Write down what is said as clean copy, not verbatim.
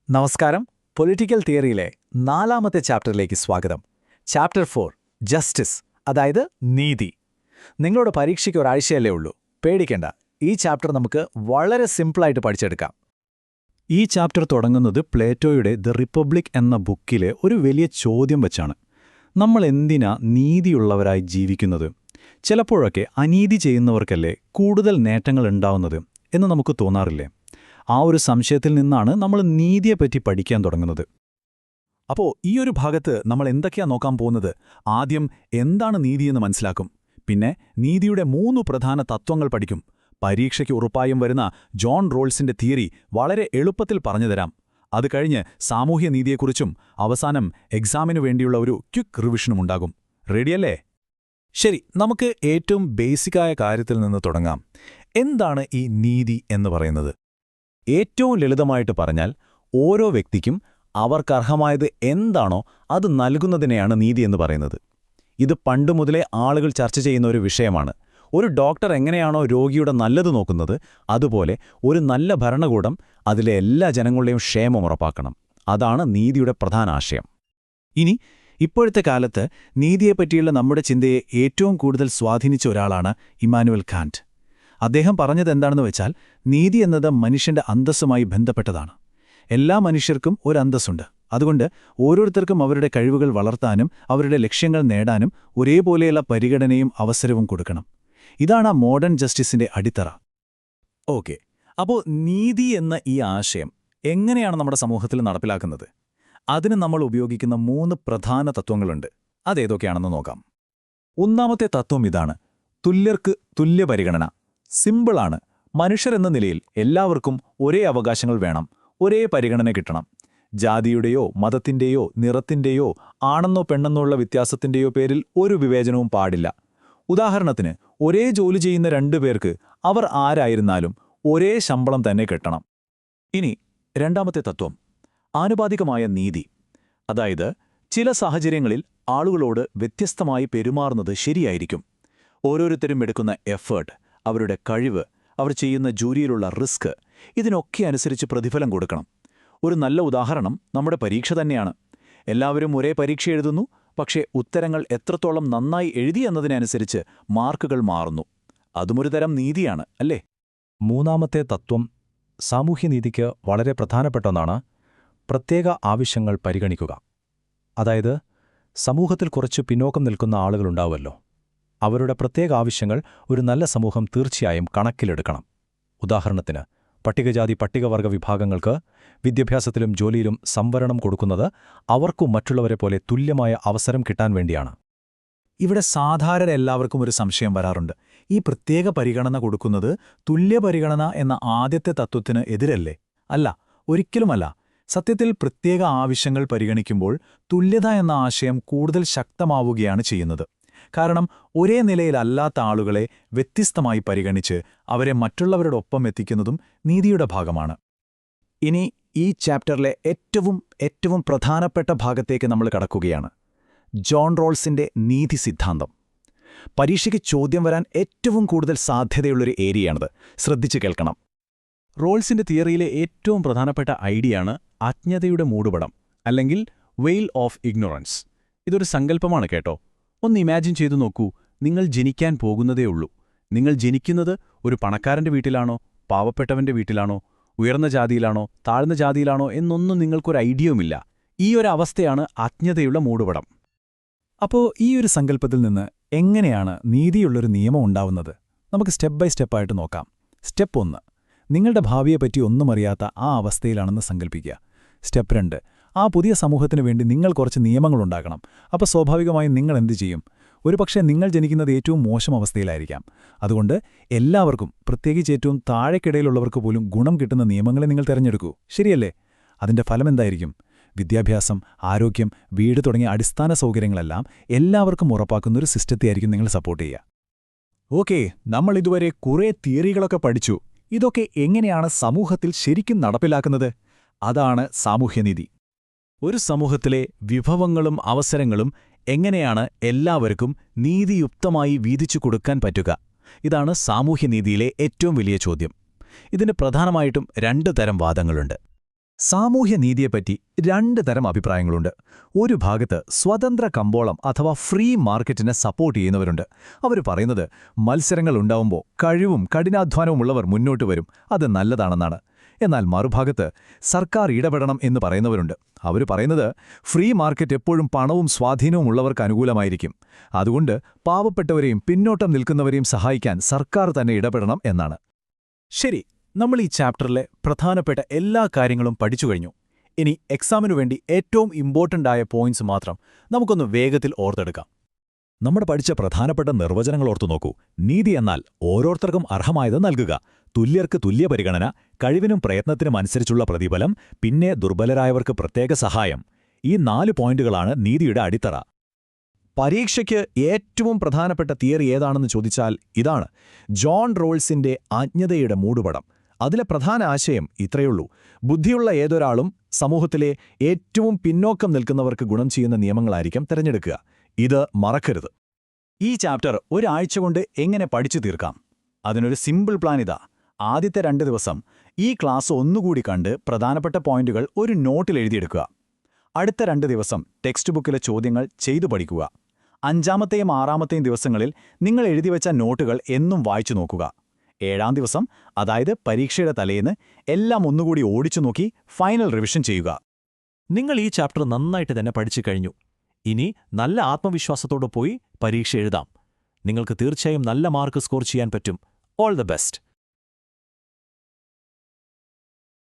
നമസ്കാരം. പൊളിറ്റിക്കൽ തിയറിയിലെ 4ാമത്തെ ചാപ്റ്ററിലേക്ക് സ്വാഗതം. Chapter 4 justice, അതായത് നീതി. നിങ്ങളുടെ പരീക്ഷയ്ക്ക് ഒരാഴ്ചയല്ലേ ഉള്ളൂ, പേടിക്കേണ്ട. ഈ ചാപ്റ്റർ നമുക്ക് വളരെ സിമ്പിളായിട്ട് പഠിച്ചെടുക്കാം. ഈ ചാപ്റ്റർ തുടങ്ങുന്നത് പ്ലേറ്റോയുടെ ദ റിപ്പബ്ലിക് എന്ന ബുക്കിലെ ഒരു വലിയ ചോദ്യം വച്ചാണ്. നമ്മൾ എന്തിനാ നീതിയുള്ളവരായി ജീവിക്കുന്നത്? ചിലപ്പോഴൊക്കെ അനീതി ചെയ്യുന്നവർക്കല്ലേ കൂടുതൽ നേട്ടങ്ങൾ ഉണ്ടാവുന്നത് എന്ന് നമുക്ക് തോന്നാറില്ലേ? ആ ഒരു സംശയത്തിൽ നിന്നാണ് നമ്മൾ നീതിയെപ്പറ്റി പഠിക്കാൻ തുടങ്ങുന്നത്. അപ്പോൾ ഈ ഒരു ഭാഗത്ത് നമ്മൾ എന്തൊക്കെയാ നോക്കാൻ പോകുന്നത്? ആദ്യം എന്താണ് നീതിയെന്ന് മനസ്സിലാക്കും. പിന്നെ നീതിയുടെ 3 പ്രധാന തത്വങ്ങൾ പഠിക്കും. പരീക്ഷയ്ക്ക് ഉറപ്പായും വരുന്ന ജോൺ റോൾസിന്റെ തിയറി വളരെ എളുപ്പത്തിൽ പറഞ്ഞുതരാം. അത് കഴിഞ്ഞ് സാമൂഹ്യ നീതിയെക്കുറിച്ചും അവസാനം എക്സാമിനു വേണ്ടിയുള്ള ഒരു ക്വിക്ക് റിവിഷനുമുണ്ടാകും. റെഡിയല്ലേ? ശരി, നമുക്ക് ഏറ്റവും ബേസിക്കായ കാര്യത്തിൽ നിന്ന് തുടങ്ങാം. എന്താണ് ഈ നീതി എന്ന് പറയുന്നത്? ഏറ്റവും ലളിതമായിട്ട് പറഞ്ഞാൽ, ഓരോ വ്യക്തിക്കും അവർക്കർഹമായത് എന്താണോ അത് നൽകുന്നതിനെയാണ് നീതി എന്ന് പറയുന്നത്. ഇത് പണ്ടുമുതലേ ആളുകൾ ചർച്ച ചെയ്യുന്ന ഒരു വിഷയമാണ്. ഒരു ഡോക്ടർ എങ്ങനെയാണോ രോഗിയുടെ നല്ലത് നോക്കുന്നത്, അതുപോലെ ഒരു നല്ല ഭരണകൂടം അതിലെ എല്ലാ ജനങ്ങളുടെയും ക്ഷേമം ഉറപ്പാക്കണം. അതാണ് നീതിയുടെ പ്രധാന ആശയം. ഇനി ഇപ്പോഴത്തെ കാലത്ത് നീതിയെപ്പറ്റിയുള്ള നമ്മുടെ ചിന്തയെ ഏറ്റവും കൂടുതൽ സ്വാധീനിച്ച ഒരാളാണ് ഇമ്മാനുവൽ കാന്റ്. അദ്ദേഹം പറഞ്ഞതെന്താണെന്ന് വെച്ചാൽ, നീതി എന്നത് മനുഷ്യന്റെ അന്തസ്സുമായി ബന്ധപ്പെട്ടതാണ്. എല്ലാ മനുഷ്യർക്കും ഒരു അന്തസ്സുണ്ട്. അതുകൊണ്ട് ഓരോരുത്തർക്കും അവരുടെ കഴിവുകൾ വളർത്താനും അവരുടെ ലക്ഷ്യങ്ങൾ നേടാനും ഒരേപോലെയുള്ള പരിഗണനയും അവസരവും കൊടുക്കണം. ഇതാണ് ആ മോഡേൺ ജസ്റ്റിസിന്റെ അടിത്തറ. ഓക്കെ, അപ്പോൾ നീതി എന്ന ഈ ആശയം എങ്ങനെയാണ് നമ്മുടെ സമൂഹത്തിൽ നടപ്പിലാക്കുന്നത്? അതിന് നമ്മൾ ഉപയോഗിക്കുന്ന 3 പ്രധാന തത്വങ്ങളുണ്ട്. അതേതൊക്കെയാണെന്ന് നോക്കാം. 1ാമത്തെ തത്വം ഇതാണ്: തുല്യർക്ക് തുല്യ പരിഗണന. സിമ്പിളാണ്. മനുഷ്യരെന്ന നിലയിൽ എല്ലാവർക്കും ഒരേ അവകാശങ്ങൾ വേണം, ഒരേ പരിഗണന കിട്ടണം. ജാതിയുടെയോ മതത്തിന്റെയോ നിറത്തിന്റെയോ ആണെന്നോ പെണ്ണെന്നോ ഉള്ള വ്യത്യാസത്തിന്റെയോ പേരിൽ ഒരു വിവേചനവും പാടില്ല. ഉദാഹരണത്തിന്, ഒരേ ജോലി ചെയ്യുന്ന 2 പേർക്ക് അവർ ആരായിരുന്നാലും ഒരേ ശമ്പളം തന്നെ കിട്ടണം. ഇനി 2ാമത്തെ തത്വം ആനുപാതികമായ നീതി. അതായത്, ചില സാഹചര്യങ്ങളിൽ ആളുകളോട് വ്യത്യസ്തമായി പെരുമാറുന്നത് ശരിയായിരിക്കും. ഓരോരുത്തരും എടുക്കുന്ന എഫേർട്ട്, അവരുടെ കഴിവ്, അവർ ചെയ്യുന്ന ജോലിയിലുള്ള റിസ്ക്, ഇതിനൊക്കെ അനുസരിച്ച് പ്രതിഫലം കൊടുക്കണം. ഒരു നല്ല ഉദാഹരണം നമ്മുടെ പരീക്ഷ തന്നെയാണ്. എല്ലാവരും ഒരേ പരീക്ഷ എഴുതുന്നു, പക്ഷേ ഉത്തരങ്ങൾ എത്രത്തോളം നന്നായി എഴുതി എന്നതിനനുസരിച്ച് മാർക്കുകൾ മാറുന്നു. അതുമൊരു തരം നീതിയാണ്, അല്ലേ? 3ാമത്തെ തത്വം സാമൂഹ്യനീതിക്ക് വളരെ പ്രധാനപ്പെട്ട ഒന്നാണ്: പ്രത്യേക ആവശ്യങ്ങൾ പരിഗണിക്കുക. അതായത്, സമൂഹത്തിൽ കുറച്ച് പിന്നോക്കം നിൽക്കുന്ന ആളുകളുണ്ടാവുമല്ലോ, അവരുടെ പ്രത്യേക ആവശ്യങ്ങൾ ഒരു നല്ല സമൂഹം തീർച്ചയായും കണക്കിലെടുക്കണം. ഉദാഹരണത്തിന്, പട്ടികജാതി പട്ടികവർഗ വിഭാഗങ്ങൾക്ക് വിദ്യാഭ്യാസത്തിലും ജോലിയിലും സംവരണം കൊടുക്കുന്നത് അവർക്കും മറ്റുള്ളവരെ പോലെ തുല്യമായ അവസരം കിട്ടാൻ വേണ്ടിയാണ്. ഇവിടെ സാധാരണ എല്ലാവർക്കും ഒരു സംശയം വരാറുണ്ട്. ഈ പ്രത്യേക പരിഗണന കൊടുക്കുന്നത് തുല്യപരിഗണന എന്ന ആദ്യത്തെ തത്വത്തിന് എതിരല്ലേ? അല്ല, ഒരിക്കലുമല്ല. സത്യത്തിൽ പ്രത്യേക ആവശ്യങ്ങൾ പരിഗണിക്കുമ്പോൾ തുല്യത എന്ന ആശയം കൂടുതൽ ശക്തമാവുകയാണ് ചെയ്യുന്നത്. കാരണം ഒരേ നിലയിലല്ലാത്ത ആളുകളെ വ്യത്യസ്തമായി പരിഗണിച്ച് അവരെ മറ്റുള്ളവരോടൊപ്പം എത്തിക്കുന്നതും നീതിയുടെ ഭാഗമാണ്. ഇനി ഈ ചാപ്റ്ററിലെ ഏറ്റവും പ്രധാനപ്പെട്ട ഭാഗത്തേക്ക് നമ്മൾ കടക്കുകയാണ്: ജോൺ റോൾസിന്റെ നീതി സിദ്ധാന്തം. പരീക്ഷയ്ക്ക് ചോദ്യം വരാൻ ഏറ്റവും കൂടുതൽ സാധ്യതയുള്ളൊരു ഏരിയയാണിത്. ശ്രദ്ധിച്ചു കേൾക്കണം. റോൾസിന്റെ തിയറിയിലെ ഏറ്റവും പ്രധാനപ്പെട്ട ഐഡിയയാണ് അജ്ഞതയുടെ മൂടുപടം, അല്ലെങ്കിൽ വെയിൽ ഓഫ് ഇഗ്നോറൻസ്. ഇതൊരു സങ്കല്പമാണ് കേട്ടോ. ഒന്ന് ഇമാജിൻ ചെയ്തു നോക്കൂ. നിങ്ങൾ ജനിക്കാൻ പോകുന്നതേയുള്ളൂ. നിങ്ങൾ ജനിക്കുന്നത് ഒരു പണക്കാരന്റെ വീട്ടിലാണോ, പാവപ്പെട്ടവന്റെ വീട്ടിലാണോ, ഉയർന്ന ജാതിയിലാണോ, താഴ്ന്ന ജാതിയിലാണോ എന്നൊന്നും നിങ്ങൾക്കൊരു ഐഡിയയുമില്ല. ഈ ഒരു അവസ്ഥയാണ് അജ്ഞതയുള്ള മൂടുപടം. അപ്പോൾ ഈ ഒരു സങ്കല്പത്തിൽ നിന്ന് എങ്ങനെയാണ് നീതിയുള്ളൊരു നിയമം ഉണ്ടാവുന്നത്? നമുക്ക് സ്റ്റെപ്പ് ബൈ സ്റ്റെപ്പായിട്ട് നോക്കാം. സ്റ്റെപ്പ് 1: നിങ്ങളുടെ ഭാവിയെപ്പറ്റി ഒന്നും അറിയാത്ത ആ അവസ്ഥയിലാണെന്ന് സങ്കല്പിക്കുക. സ്റ്റെപ്പ് 2: ആ പുതിയ സമൂഹത്തിനു വേണ്ടി നിങ്ങൾ കുറച്ച് നിയമങ്ങളുണ്ടാക്കണം. അപ്പോൾ സ്വാഭാവികമായും നിങ്ങൾ എന്തു ചെയ്യും? ഒരുപക്ഷെ നിങ്ങൾ ജനിക്കുന്നത് ഏറ്റവും മോശം അവസ്ഥയിലായിരിക്കാം. അതുകൊണ്ട് എല്ലാവർക്കും, പ്രത്യേകിച്ച് ഏറ്റവും താഴെക്കിടയിലുള്ളവർക്ക് പോലും ഗുണം കിട്ടുന്ന നിയമങ്ങളെ നിങ്ങൾ തിരഞ്ഞെടുക്കൂ. ശരിയല്ലേ? അതിന്റെ ഫലം എന്തായിരിക്കും? വിദ്യാഭ്യാസം, ആരോഗ്യം, വീട് തുടങ്ങിയ അടിസ്ഥാന സൗകര്യങ്ങളെല്ലാം എല്ലാവർക്കും ഉറപ്പാക്കുന്നൊരു സിസ്റ്റത്തെയായിരിക്കും നിങ്ങൾ സപ്പോർട്ട് ചെയ്യുക. ഓക്കെ, നമ്മൾ ഇതുവരെ കുറേ തിയറികളൊക്കെ പഠിച്ചു. ഇതൊക്കെ എങ്ങനെയാണ് സമൂഹത്തിൽ ശരിക്കും നടപ്പിലാക്കുന്നത്? അതാണ് സാമൂഹ്യനീതി. ഒരു സമൂഹത്തിലെ വിഭവങ്ങളും അവസരങ്ങളും എങ്ങനെയാണ് എല്ലാവർക്കും നീതിയുക്തമായി വീതിച്ചു കൊടുക്കാൻ പറ്റുക? ഇതാണ് സാമൂഹ്യനീതിയിലെ ഏറ്റവും വലിയ ചോദ്യം. ഇതിന് പ്രധാനമായിട്ടും 2 തരം വാദങ്ങളുണ്ട്. സാമൂഹ്യനീതിയെപ്പറ്റി രണ്ട് തരം അഭിപ്രായങ്ങളുണ്ട്. ഒരു ഭാഗത്ത് സ്വതന്ത്ര കമ്പോളം അഥവാ ഫ്രീ മാർക്കറ്റിനെ സപ്പോർട്ട് ചെയ്യുന്നവരുണ്ട്. അവർ പറയുന്നത് മത്സരങ്ങൾ ഉണ്ടാവുമ്പോൾ കഴിവും കഠിനാധ്വാനവുമുള്ളവർ മുന്നോട്ട് വരും, അത് നല്ലതാണെന്നാണ്. എന്നാൽ മറുഭാഗത്ത് സർക്കാർ ഇടപെടണം എന്ന് പറയുന്നവരുണ്ട്. അവർ പറയുന്നത് ഫ്രീ മാർക്കറ്റ് എപ്പോഴും പണവും സ്വാധീനവും ഉള്ളവർക്ക് അനുകൂലമായിരിക്കും, അതുകൊണ്ട് പാവപ്പെട്ടവരെയും പിന്നോട്ടം നിൽക്കുന്നവരെയും സഹായിക്കാൻ സർക്കാർ തന്നെ ഇടപെടണം എന്നാണ്. ശരി, നമ്മൾ ഈ ചാപ്റ്ററിലെ പ്രധാനപ്പെട്ട എല്ലാ കാര്യങ്ങളും പഠിച്ചു കഴിഞ്ഞു. ഇനി എക്സാമിനു വേണ്ടി ഏറ്റവും ഇമ്പോർട്ടൻ്റ് ആയ പോയിന്റ്സ് മാത്രം നമുക്കൊന്ന് വേഗത്തിൽ ഓർത്തെടുക്കാം. നമ്മൾ പഠിച്ച പ്രധാനപ്പെട്ട നിർവചനങ്ങൾ ഓർത്തു നോക്കൂ. നീതി എന്നാൽ ഓരോരുത്തർക്കും അർഹമായത് നൽകുക, തുല്യർക്ക് തുല്യ പരിഗണന, കഴിവിനും പ്രയത്നത്തിനും അനുസരിച്ചുള്ള പ്രതിഫലം, പിന്നെ ദുർബലരായവർക്ക് പ്രത്യേക സഹായം. ഈ 4 പോയിന്റുകളാണ് നീതിയുടെ അടിത്തറ. പരീക്ഷയ്ക്ക് ഏറ്റവും പ്രധാനപ്പെട്ട തിയറി ഏതാണെന്ന് ചോദിച്ചാൽ ഇതാണ്: ജോൺ റോൾസിന്റെ ആജ്ഞതയുടെ മൂടുപടം. അതിലെ പ്രധാന ആശയം ഇത്രയുള്ളൂ: ബുദ്ധിയുള്ള ഏതൊരാളും സമൂഹത്തിലെ ഏറ്റവും പിന്നോക്കം നിൽക്കുന്നവർക്ക് ഗുണം ചെയ്യുന്ന നിയമങ്ങളായിരിക്കും തിരഞ്ഞെടുക്കുക. ഇത് മറക്കരുത്. ഈ ചാപ്റ്റർ ഒരാഴ്ച കൊണ്ട് എങ്ങനെ പഠിച്ചു തീർക്കാം? അതിനൊരു സിമ്പിൾ പ്ലാൻ ഇതാ. ആദ്യത്തെ 2 ദിവസം ഈ ക്ലാസ് ഒന്നുകൂടി കണ്ട് പ്രധാനപ്പെട്ട പോയിന്റുകൾ ഒരു നോട്ടിൽ എഴുതിയെടുക്കുക. അടുത്ത 2 ദിവസം ടെക്സ്റ്റ് ബുക്കിലെ ചോദ്യങ്ങൾ ചെയ്തു പഠിക്കുക. 5-ാമത്തെയും 6-ാമത്തെയും ദിവസങ്ങളിൽ നിങ്ങൾ എഴുതിവെച്ച നോട്ടുകൾ എന്നും വായിച്ചു നോക്കുക. 7-ാം ദിവസം, അതായത് പരീക്ഷയുടെ തലേന്ന്, എല്ലാം ഒന്നുകൂടി ഓടിച്ചു നോക്കി ഫൈനൽ റിവിഷൻ ചെയ്യുക. നിങ്ങൾ ഈ ചാപ്റ്റർ നന്നായിട്ട് തന്നെ പഠിച്ചു കഴിഞ്ഞു. ഇനി നല്ല ആത്മവിശ്വാസത്തോടെ പോയി പരീക്ഷ എഴുതാം. നിങ്ങൾക്ക് തീർച്ചയായും നല്ല മാർക്ക് സ്കോർ ചെയ്യാൻ പറ്റും. All the best.